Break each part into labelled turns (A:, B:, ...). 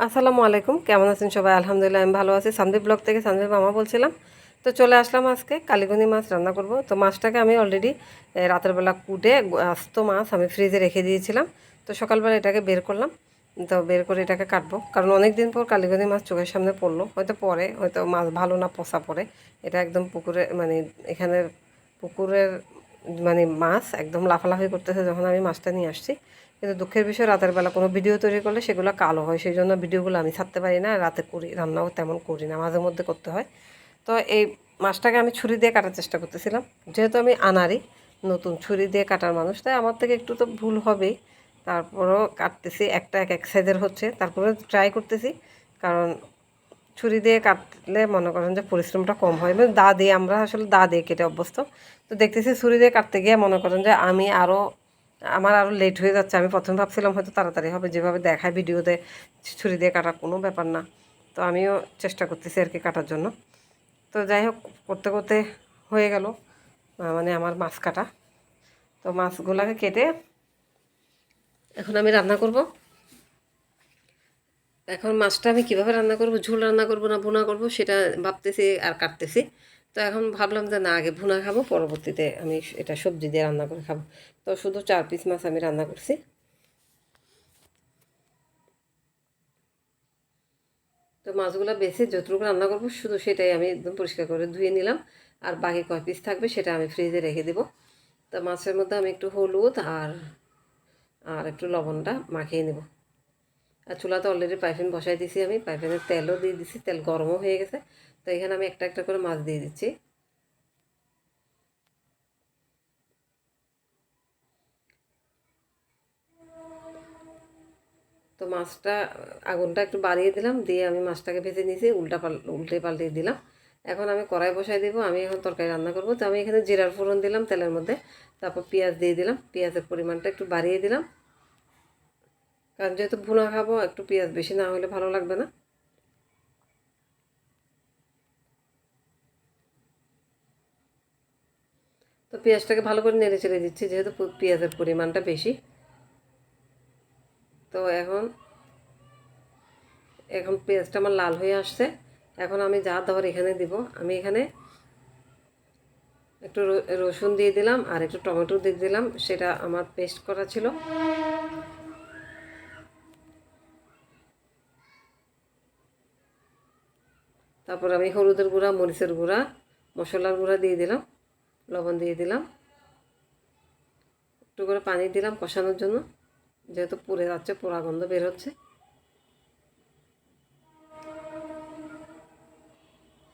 A: আসসালামু আলাইকুম, কেমন আছেন সবাই? আলহামদুলিল্লাহ আমি ভালো আছি। সানভি ব্লগ থেকে সানভি মামা বলছিলাম। তো চলে আসলাম, আজকে কালিগনি মাছ রান্না করব। তো মাছটাকে আমি অলরেডি রাতের বেলা কুটে আস্ত মাছ আমি ফ্রিজে রেখে দিয়েছিলাম। তো সকালবেলা এটাকে বের করলাম। তো বের করে এটাকে কাটবো, কারণ অনেক দিন পর কালিগনি মাছ চোখের সামনে পড়লো। হয়তো পরে হয়তো মাছ ভালো না পচা পড়ে। এটা একদম পুকুরে, মানে এখানের পুকুরের মানে মাছ একদম লাফালাফি করতেছে যখন আমি মাছটা নিয়ে আসছি। কিন্তু দুঃখের বিষয়, রাতের বেলা কোনো ভিডিও তৈরি করলে সেগুলো কালো হয়, সেই জন্য ভিডিওগুলো আমি ছাড়তে পারি না। রাতে করি, রান্নাও তেমন করি না, মাঝে মধ্যে করতে হয়। তো এই মাছটাকে আমি ছুরি দিয়ে কাটার চেষ্টা করতেছিলাম। যেহেতু আমি আনারি, নতুন, ছুরি দিয়ে কাটার মানুষ, তাই আমার থেকে একটু তো ভুল হবেই। তারপরও কাটতেছি, একটা এক সাইজের হচ্ছে, তারপরে ট্রাই করতেছি। কারণ ছুরি দিয়ে কাটলে মনে করেন যে পরিশ্রমটা কম হয়, মানে দা দিয়ে, আমরা আসলে দা দিয়ে কেটে অভ্যস্ত। তো দেখতেছি ছুরি দিয়ে কাটতে গিয়ে মনে করেন যে আমার আরও লেট হয়ে যাচ্ছে। আমি প্রথমে ভাবছিলাম হয়তো তাড়াতাড়ি হবে, যেভাবে দেখায় ভিডিওতে ছুরি দিয়ে কাটার কোনো ব্যাপার না। তো আমিও চেষ্টা করতেছি আর কি কাটার জন্য। তো যাই হোক, করতে করতে হয়ে গেল মানে আমার মাছ কাটা। তো মাছগুলোকে কেটে এখন আমি রান্না করব। এখন মাছটা আমি কীভাবে রান্না করব, ঝোল রান্না করব না ভুনা করব, সেটা ভাবতেছি আর কাটতেছি। তো এখন ভাবলাম যে না, আগে ভুনা খাবো, পরবর্তীতে আমি এটা সবজি দিয়ে রান্না করে খাবো। তো শুধু 4 পিস মাছ আমি রান্না করছি। তো মাছগুলো বেছে যতটুকু রান্না করবো শুধু সেটাই আমি একদম পরিষ্কার করে ধুয়ে নিলাম। আর বাকি কয় পিস থাকবে সেটা আমি ফ্রিজে রেখে দেবো। তো মাছের মধ্যে আমি একটু হলুদ আর আর একটু লবণটা মাখিয়ে নেব। আর চুলাতে অলরেডি পাইফিন বসাই দিয়েছি, আমি পাইফিনের তেলও দিয়ে দিছি, তেল গরমও হয়ে গেছে। তো এখানে আমি একটা একটা করে মাছ দিয়ে দিচ্ছি। তো মাছটা, আগুনটা একটু বাড়িয়ে দিলাম, দিয়ে আমি মাছটাকে ভেজে নিয়েছি, উল্টে পাল্টে দিলাম। এখন আমি কড়াই বসাই দেবো, আমি এখন তরকারি রান্না করব। তো আমি এখানে জিরার ফোড়ন দিলাম তেলের মধ্যে। তারপর পেঁয়াজ দিয়ে দিলাম, পেঁয়াজের পরিমাণটা একটু বাড়িয়ে দিলাম, কারণ যেহেতু ভুনা খাবো, একটু পেঁয়াজ বেশি না হলে ভালো লাগবে না। তো পেঁয়াজটাকে ভালো করে নেড়ে চেড়ে দিচ্ছি, যেহেতু পেঁয়াজের পরিমাণটা বেশি। তো এখন এখন পেঁয়াজটা আমার লাল হয়ে আসছে। এখন আমি যা দেওয়ার এখানে দিব। আমি এখানে একটু রসুন দিয়ে দিলাম আর একটু টমেটো দিয়ে দিলাম, সেটা আমার পেস্ট করা ছিল। তারপর আমি হলুদের গুঁড়া, মরিচের গুঁড়া, মশলার গুঁড়া দিয়ে দিলাম, লবণ দিয়ে দিলাম, একটু করে পানি দিলাম কষানোর জন্য, যেহেতু পুড়ে যাচ্ছে, পোড়া গন্ধ বের হচ্ছে।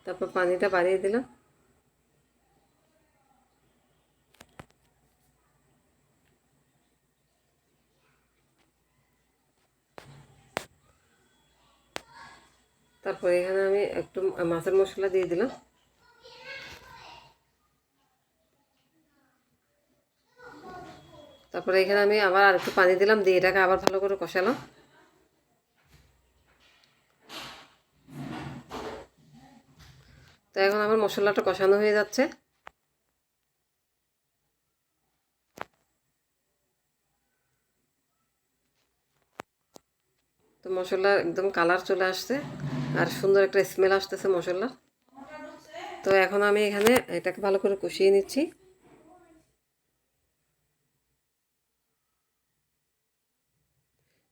A: তারপর পানিটা বাড়িয়ে দিলাম। তারপর এখানে আমি একটু মাছের মশলা দিয়ে দিলাম। তারপরে এখানে আমি আবার আর একটু পানি দিলাম, দিয়ে এটাকে আবার ভালো করে কষালাম। তো এখন আমার মশলাটা কষানো হয়ে যাচ্ছে। তো মশলা একদম কালার চলে আসছে, আর সুন্দর একটা স্মেল আসতেছে মশলার। তো এখন আমি এখানে এটাকে ভালো করে কষিয়ে নিচ্ছি।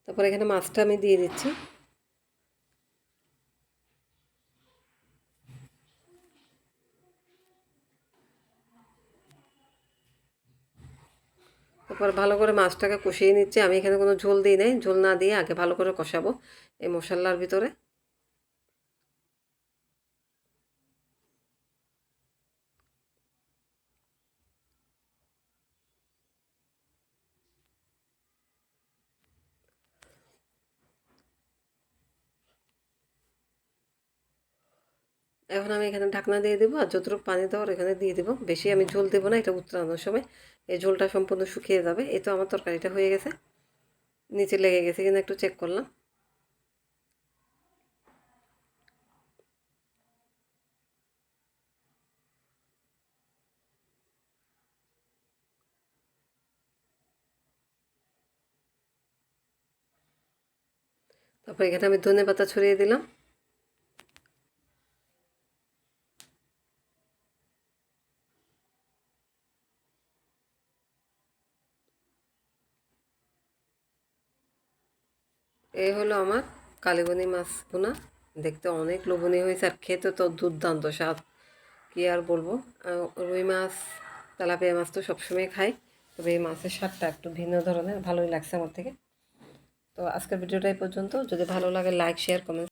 A: তারপর এখানে মাছটা আমি দিয়ে দিচ্ছি। তারপর ভালো করে মাছটাকে কষিয়ে নিচ্ছি। আমি এখানে কোনো ঝোল দিই নাই, ঝোল না দিয়ে আগে ভালো করে কষাবো এই মশলার ভিতরে। এখন আমি এখানে ঢাকনা দিয়ে দেবো, আর যতটুকু পানি দেওয়ার এখানে দিয়ে দেবো। বেশি আমি ঝোল দেবো না, এটা উতরানোর সময় এই ঝোলটা সম্পূর্ণ শুকিয়ে যাবে। এই তো আমার তরকারিটা হয়ে গেছে, নিচে লেগে গেছে কিনা একটু চেক করলাম। তারপর এখানে আমি ধনে পাতা ছড়িয়ে দিলাম। এই হলো আমার কালিগনি মাছ ভুনা। দেখতে অনেক লোভনীয় হয়েছে আর খেতে তো দুর্দান্ত স্বাদ, কী আর বলবো। রুই মাছ, তেলাপিয়া মাছ তো সবসময় খাই, তবে এই মাছের স্বাদটা একটু ভিন্ন ধরনের, ভালোই লাগছে আমার থেকে। তো আজকের ভিডিওটা এই পর্যন্ত। যদি ভালো লাগে লাইক, শেয়ার, কমেন্ট